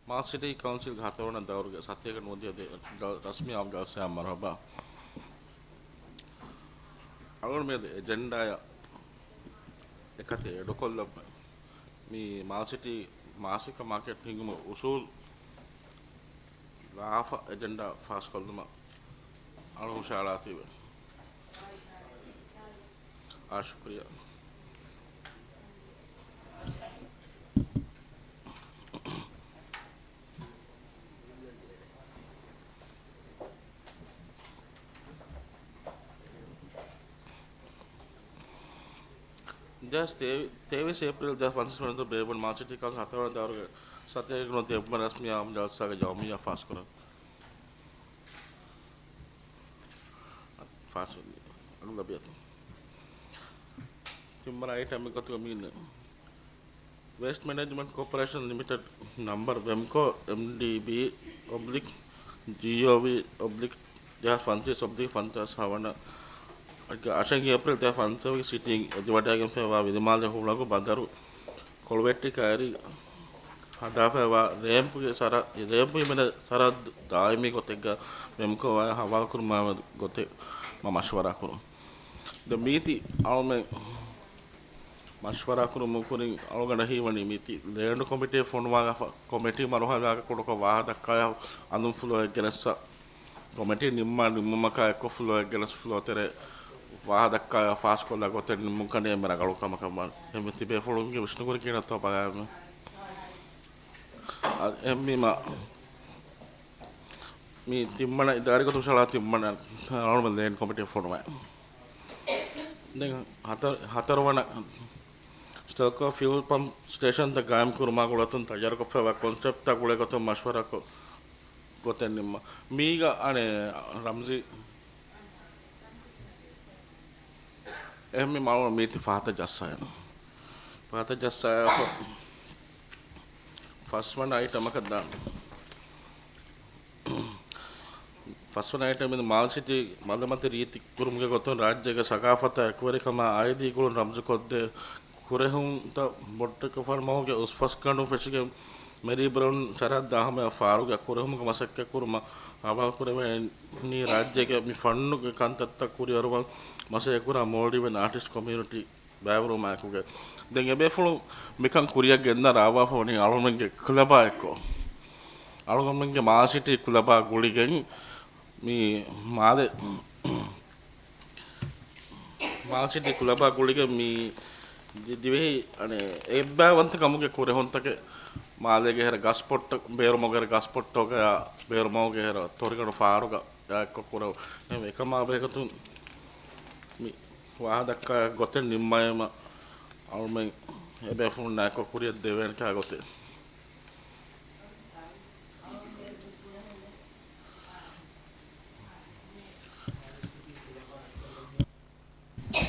मार्सिटी council घातवण दौर सत्याग्रह नोंदी रस्मी आमदार मरहबा अगर में एजेंडा එකතේ එඩකොල්ල මේ මාසිටි මාසික market හිඟුම උසූල් රාෆ agenda ෆාස් කොල්දම අනුශාලාතිව ආශුක්‍රියා Just 23 April just once when the Bevan Marchiti comes Hathor and the Satya no the Rasmia just Saga Jamia fast kora fast අනුල බියතු තිම්බර item එකතු මෙන්න Waste Management Corporation Limited number WEMCO MDB oblique GOV oblique just Francis oblique Fantas Havana අශංකී April 15 සිටින් එදිවටාගෙන් පෙවා විදමාල හුලක බඳරු කොල්වෙට්ටි කාරි හදාපෙවා රේම්පුගේ සර රේම්පුයි මෙන සර දායිමි ගොතෙක් මෙම්කෝ වා හවල් කුරුමාව ගොතේ මමස්වරා කුරු ද මීති අවමෙ මස්වරා කුරු මුකුරින් අවගණ හීවනි මීති ලේන්ඩ් කොමිටේ ෆොන් වාග කොමිටි මරහදාක කොටක වාහ දක්කය අඳුම් ෆ්ලෝ එක්ගනස්ස කොමිටි නිම්මක එක්ක ෆ්ලෝ එක්ගනස් ෆ්ලෝ තරේ वाह दक्का फास्ट को लगो तेरे मुंकने मेरा गालों का मकान हम तिबे फोड़ोंगे विष्णु को क्या नत्ता पाया में एम्मी मा मी तिम्मना इधर को तो शाला तिम्मना और में लेन कॉम्पिटिटिव फोड़ में देख हाथर वाना स्टॉक का फ्यूल पंप स्टेशन तक गायम को रुमा को लतन तैयार को फेवा कॉन्सेप्ट तक उड़े को तो मशवरा को तेरे निम्मा मी का अने रमजी एहमी मालूम मीति फाता जस्सा फर्स्ट वन आइटम कदा फर्स्ट वन आइटम में मालसिटी मदमत रीति कुरुमगे गोतो राज्य के सकाफत एक्वरिकम आयदी कुल रमज कोदे कुरेहुं त बोट्टे कफर महोगे उस फर्स्ट कांडो फेचिके मेरी ब्राउन चरद दाह में फारूक कुरेहुं के मसक के कुरमा आवा कुरेमे नी राज्य के मी फंड के कांतत्त कुरी अरवा मसे कुरा मोल्डी में आर्टिस्ट कम्युनिटी बैवरो माकुगे देंगे बेफुल मिकं कुरिया गेंदा रावा फोनी आलोमंगे क्लबा एको आलोमंगे मासिटी क्लबा गुलिगें मी मादे मासिटी क्लबा गुलिगे मी दिवे अने एब्बा वंत कमुगे कुरे होंतके मालेगे हर गास्पोट बेरमोगे गास्पोट गया बेरमोगे हर तोरिगण फारुगा एको कुरे एकमा बेगतु मी वाह दक्का गोते निम्मायम और मैं ये बेफुन नाको कुरिया देवेन क्या गोते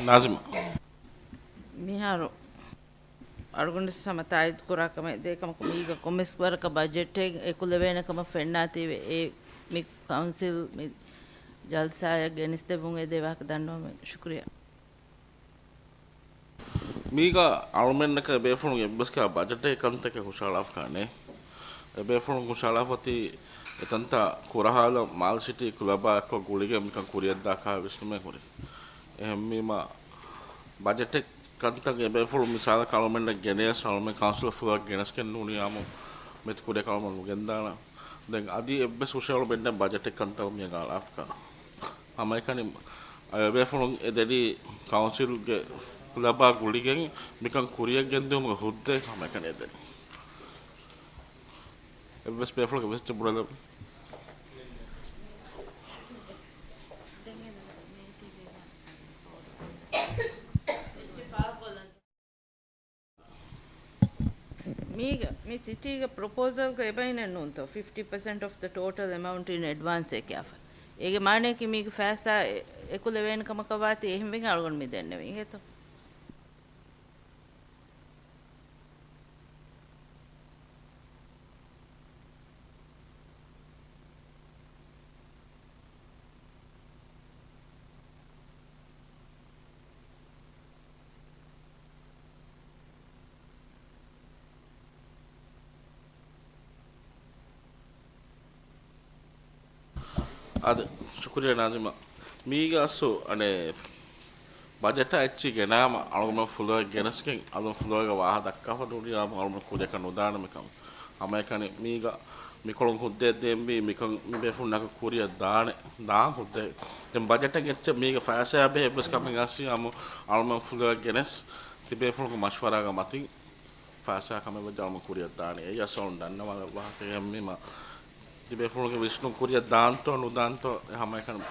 नाज़िम मिहारो අර්ගොන්ඩ සමතායිත් කුරාකම දෙකම මීග කොමිස් වරක බජට් එක එකුල වෙනකම ෆෙන්නාති ඒ මි කවුන්සිල් මි ජල්සාය ගෙනිස් දෙබුන් ඒ දේවාක දන්නවම ශුක්‍රියා මීග අල්මෙන්නක බේෆුණු එබ්බස්ක බජට් එක කන්තක හුෂාලාෆ් කානේ බේෆුණු හුෂාලාෆති එතන්ත කුරහාල මාල් සිටි කුලබා එක්ක ගුලිගේ මිකන් කුරියක් දාකා විශ්නුමේ කුරි එහෙම මීම බජට් එක කන්තක බේෆුණු මිසාල කලමෙන්න ගෙනේස් අල්මෙන් කවුන්සිල් ෆ්ලෝර් ගෙනස් කෙන්නුනි ආමු මෙත් කුරේ කලමෙන් ගෙන්දානා දැන් අදි එබ්බස් හුෂාල බෙන්න බජට් එක කන්තක මිය ගාලාෆ් කා අමයිකනි බේෆුණු එදෙඩි කවුන්සිල් ගේ ලබා ගුලිගෙන් මිකන් කුරියක් ගෙන්දුම හුද්දේ අමයිකනි එදෙඩි එබ්බස් බේෆුණු ගේ වෙස්ට බුරල मी सिटी का प्रपोजल का एबाइन नूंतो 50% of the total amount in advance एक क्या ඒක මානේ කි මේක ෆෑසා එකුල වෙන කමකවාති එහෙම වෙන අලගොන් මි දෙන්නේ වෙන්නේ તો ಅದು ಶುಕ್ರಿಯ ನಾಜಿಮ ಮೀಗ ಅಸು ಅನೆ ಬಜೆಟ್ ಹೆಚ್ಚಿಗೆ ನಾಮ ಅಳಮ ಫುಲ್ ಗೆನಸ್ಕೆ ಅಳಮ ಫುಲ್ ವಾಹ ದಕ್ಕ ಫಡುಡಿ ನಾಮ ಅಳಮ ಕುಜಕ ನುದಾನ ಮಿಕಂ ಅಮೈಕನೆ ಮೀಗ ಮಿಕೊಳಂ ಹುದ್ದೆ ದೆಂಬಿ ಮಿಕಂ ಮಿಬೆ ಫುನ್ನಕ ಕುರಿಯ ದಾನೆ ದಾಂ ಹುದ್ದೆ ದೆಂ ಬಜೆಟ್ ಗೆಚ್ಚ ಮೀಗ ಫಾಸೆ ಅಬೆ ಹೆಬ್ಸ್ ಕಮಿಂಗ್ ಅಸಿ ಅಮ ಅಳಮ ಫುಲ್ ಗೆನಸ್ ತಿಬೆ ಫುಲ್ ಮಶ್ವರಾಗ ಮತಿ ಫಾಸೆ ಕಮೆ ಬಜ ಅಳಮ ಕುರಿಯ ದಾನೆ ಎಯ ಸೌಂಡ್ ದನ್ನ ವಾಹ ಕೆಮ್ಮಿ ಮ තිබේ ෆුල්ගේ විෂ්ණු කුරිය දාන්තෝ නුදාන්තෝ හැම එකම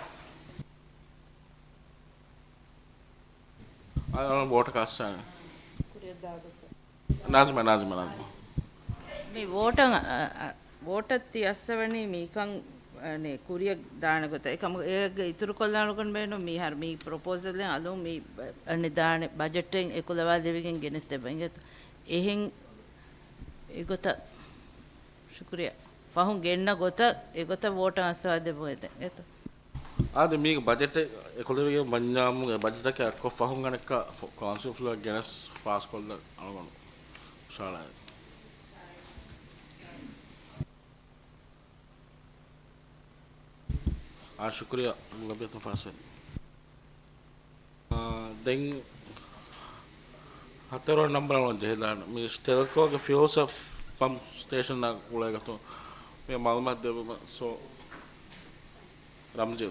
අර වෝටර් කාස්සන කුරිය දාගත්ත නාජ්ම මේ වෝටත්ති අස්සවනේ මේකන් නේ කුරිය දාන ගොත එකම ඒ ඉතුරු කොල්ලාන කොන් බේනෝ මේ හර මේ ප්‍රොපෝසල් එකෙන් අලු මේ අනේ දාන බජට් එකෙන් 11 දෙවිගෙන් ගෙනස් දෙබන් එහෙන් ඒ ගොත ශුක්‍රියා ෆහුන් ගෙන්න ගොත ඒ ගොත වෝටර් අස්සවද දෙපොයත එත ආද මේක බජට් එක 11ගේ මඤ්ඤාමු බජට් එක අක්ක ෆහුන් ගණක කවුන්සිල් ෆ්ලෝ ගෙනස් පාස් කොල්ල අලගොන ශාලායි शुक्रिया लबियत फासे दें हतरो नंबर वन जेदान मी स्टेलको के फ्यूल्स पंप स्टेशन ना उलेगा तो मैं मालूमात दे सो रामजी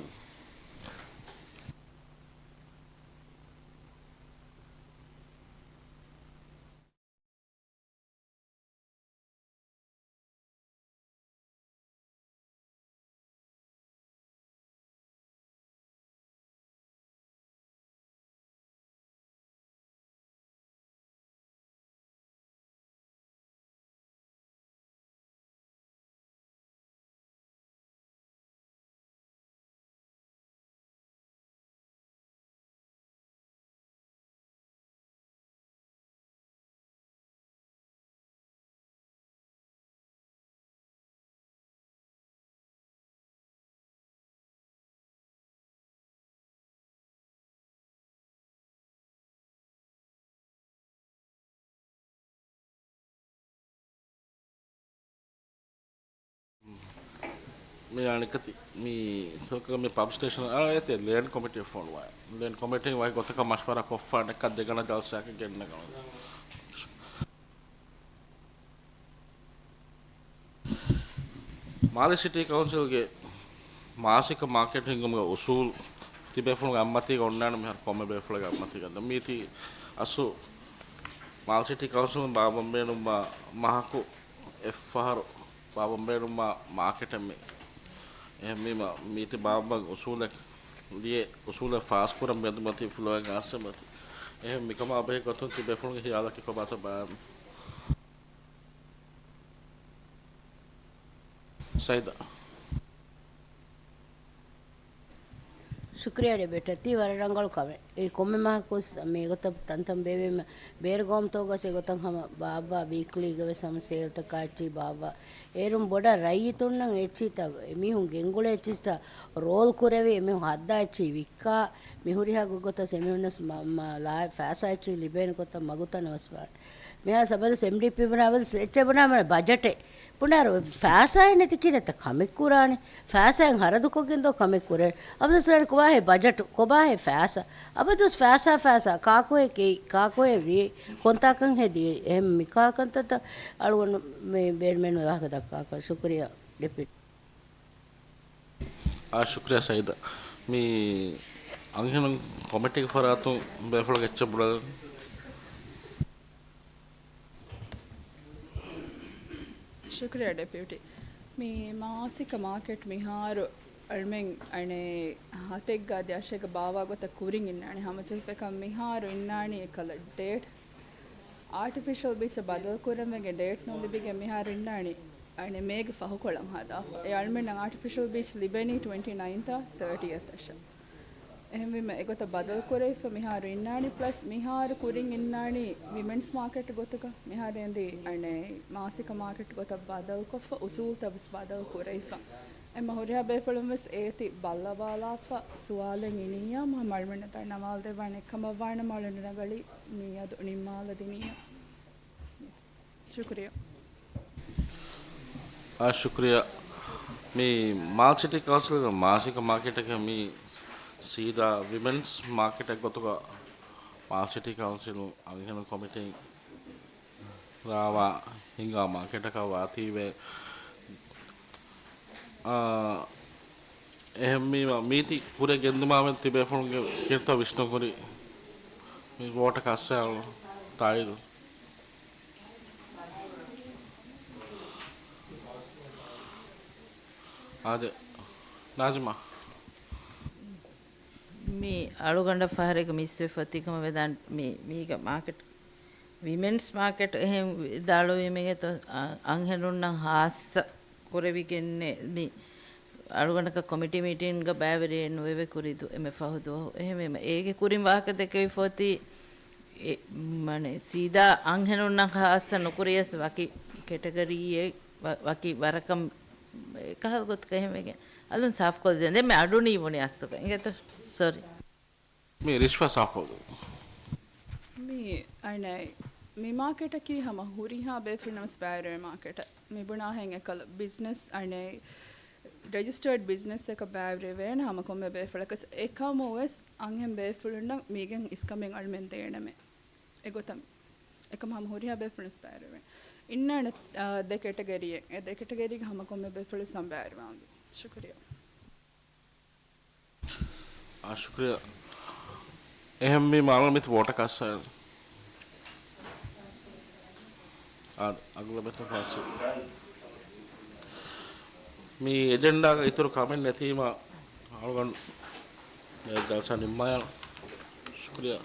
मैं अनिकति मी सोक मी पब स्टेशन आयते लैंड कमिटी फोन वाय लैंड कमिटी वाय गोत का मशवरा कोफा ने कद गना जलसा के गेन गना माले सिटी काउंसिल के मासिक मार्केटिंग ग उसूल तिबे फोन अम्मति गन्नान मे कोमे बे फोन अम्मति गंद मीति असु माल सिटी काउंसिल बाबंबे नुमा महकु एफआर बाबंबे नुमा मार्केट में එහෙම මීට බාබ්බ උසූල ෆාස් කරම් බෙද මත ෆ්ලෝ එක ආස්ස මත එහෙම මිකම අපේ කොතොන් තිබේ ෆෝන් එක හියාලා කිකෝ බත බා සයිදා शुक्रिया रे बेटा ती वररंगल कवे ए कोमे मा को मे गत तंतम बेवे बेर गोम तो गसे गतन हम बाबा वीकली गवे सम सेल त काची बाबा एरुम बोडा रई तुन्नन एची त एमि हुन गेंगुले एचिस्ता रोल कुरेवे एमि हुन हद्दा एची विक्का मिहुरिहा गुगत सेमिउनस ला फासा एची लिबेन गत मगुतन वसवा මෙයා සබද SMDP बनावल එච්ච बनाම බජට් පුනාර ෆාසාය නැති කිනත කමෙක් කුරානේ ෆාසායන් හරදු කොගෙන්දෝ කමෙක් කුරේ අබදසර කොවාහේ බජට් කොබාහේ ෆාසා අබදස් ෆාසා කාකෝේ වී කොන්තාකන් හෙදී එම් මිකාකන්තත අලුවන් මේ බේර්මෙන් වහක දක්වා शुक्रिया डेप्यूटी शुक्रिया सईद मी अंगन कमिटी फरातु बेफळ गेच्च बुडल शुक्रिया डेप्यूटी मी मासिक मार्केट मिहार अल्मेंग अने हातेक गादे अशेक बावा गोत कुरिंग इन्नानी हमचे कम मिहार इन्नानी एकल डेट आर्टिफिशियल बीच बदल कुरमेगे डेट नो लिबिगे मिहार इन्नानी अने मेग फहुकोळं हदा ए अल्मेंग आर्टिफिशियल बीच लिबेनी 29th 30th अश එහෙම ඒකත බදල් කරේ මිහාර ඉන්නානි ප්ලස් මිහාර කුරින් ඉන්නානි විමන්ස් මාකට් ගොතක මිහාර එන්දි අනේ මාසික මාකට් ගොත බදල් කොෆ උසූල් තබස් බදල් කරේෆ එම හොරියා බේෆලමස් ඒති බල්ලවාලාෆ සුවාලෙන් ඉනියා මල්මන තයි නමාල් දෙවණ එකම වණ මලන නගලි මියද නිමාල දිනිය शुक्रिया शुक्रिया මේ මාල්සිටි කවුන්සිල් මාසික මාකට් එක මේ සීදා විමන්ස් මාකට් එක ගොතක මාල්සිටි කවුන්සිල් අංගන කොමිටේ රාවා හිඟා මාකට් එක වාතීවේ එහෙම මේ මීති පුරේ ගෙන්දුමාවෙන් තිබේ ෆෝන්ගේ කිර්ත විශ්ණුකුරි මේ වෝට කස්සල් තායිරු ආද නාජිමා මේ අලුගණ්ඩ ෆහරේක මිස්වේ ෆතිකම වෙදන් මේ මේක මාකට් විමන්ස් මාකට් එහෙම දාලෝ මේක අංහෙනුන්නම් හාස්ස කොරවිගෙන්නේ මේ අලුගණ්ඩක කොමිටි මීටින් ග බෑවරේ නොවේ කුරිදු එමෙ ෆහදු එහෙම ඒගේ කුරින් වාහක දෙකේ ෆොති මනේ සීදා අංහෙනුන්නම් හාස්ස නොකුරියස් වකි කැටගරියේ වකි වරකම් කහගොත් කහෙමගේ අලුන් සාෆ් කොල් දෙන්නේ මේ අඩුණී වුණේ අස්සක ඒකට sorry මේ රිෂ්වා සාෆෝ මේ අනේ මේ මාකට් එකේ හැම හුරිහා බේෆිනම් ස්පෑරේ මාකට් මේ බුණා හැං එකල බිස්නස් අනේ registered business එක බෑවරේ වෙන හැම කොම්ම බේෆලකස් එකම ඔස් අංහෙම් බේෆුලුන්න මේගෙන් ඉස්කමෙන් අල්මෙන් තේනමෙ එගොතම් එකම හැම හුරිහා බේෆිනම් ස්පෑරේ වෙන ඉන්නන දෙකට ගෙරියේ ඒ දෙකට ගෙරිය හැම කොම්ම බේෆුල සම්බෑරේ වන්දි शुक्रिया शुक्रिया එහෙනම් මේ මාළමිත වෝට කස්සල් අගලබත පාසු මේ එජෙන්ඩා එක ඉතුරු කමෙන්ට් නැතිවම ආලගන් දල්සා නිම්මය शुक्रिया